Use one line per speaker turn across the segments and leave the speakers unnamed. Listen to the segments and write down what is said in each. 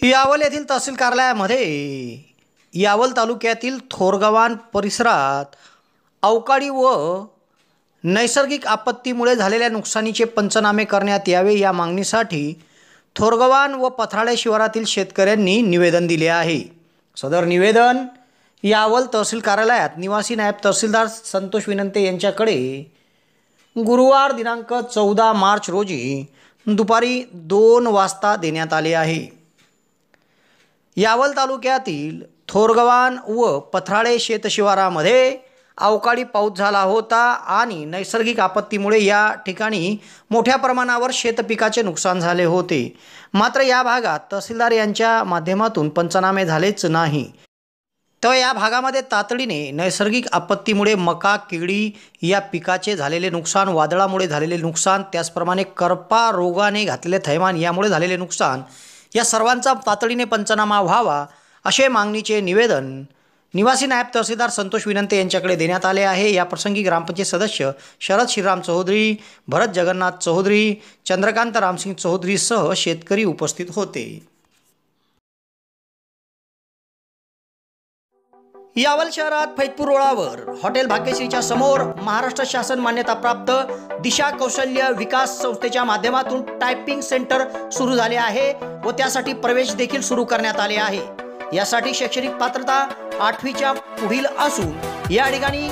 यावल येथील तहसील कार्यालयामध्ये यावल तालुक्यातील थोरगव्हाण परिसरात अवकाळी व नैसर्गिक आपत्तीमुळे झालेल्या नुकसानीचे पंचनामे करण्यात यावे या मागणीसाठी थोरगव्हाण व पथराळे शिवारातील शेतकऱ्यांनी निवेदन दिले आहे। सदर निवेदन यावल तहसील कार्यालयात निवासी नायब तहसीलदार संतोष विनंते यांच्याकडे गुरुवार दिनांक 14 मार्च रोजी दुपारी 2 वाजता देण्यात आले आहे। यावल तालुक्यातील थोरगव्हाण व पथराळे शेतशिवारामध्ये अवकाळी पाऊस झाला होता आणि नैसर्गिक आपत्तीमुळे या ठिकाणी मोठ्या प्रमाणावर शेतपिकाचे नुकसान झाले होते। मात्र या भागात तहसीलदार यांच्या माध्यमातून पंचनामे झालेच नाही। तर या भागामध्ये तातडीने नैसर्गिक आपत्तीमुळे मका, केळी या पिकाचे झालेले नुकसान, वादळामुळे झालेले नुकसान, त्याचप्रमाणे करपा रोगाने घातलेले थैमान यामुळे झालेले नुकसान या सर्वांचा तातडीने पंचनामा व्हावा असे मागणीचे निवेदन निवासी नायब तहसीलदार संतोष विनंते यांच्याकडे देण्यात आले आहे। या प्रसंगी ग्रामपंचायत सदस्य शरद श्रीराम चौधरी, भरत जगन्नाथ चौधरी, चंद्रकांत रामसिंग चौधरी सह शेतकरी उपस्थित होते। यावल शहरात फैजपूर रोडावर हॉटेल भाग्यश्रीच्या समोर महाराष्ट्र शासन मान्यताप्राप्त दिशा कौशल्य विकास संस्थेच्या माध्यमातून टायपिंग सेंटर सुरू झाले आहे व त्यासाठी प्रवेश देखील सुरू करण्यात आले आहे। यासाठी शैक्षणिक पात्रता 8वीच्या पुढील असून या ठिकाणी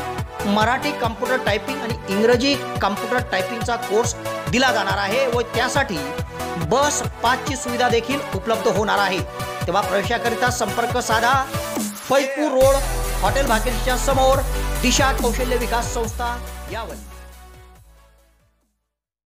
मराठी कॉम्प्युटर टायपिंग आणि इंग्रजी कॉम्प्युटर टायपिंगचा कोर्स दिला जाणार आहे व त्यासाठी बस पासची सुविधा देखील उपलब्ध होणार आहे। तेव्हा प्रवेशाकरिता संपर्क साधा। फैजपूर रोड हॉटेल भाग्यश्रीच्या समोर दिशा कौशल्य विकास संस्था यावल।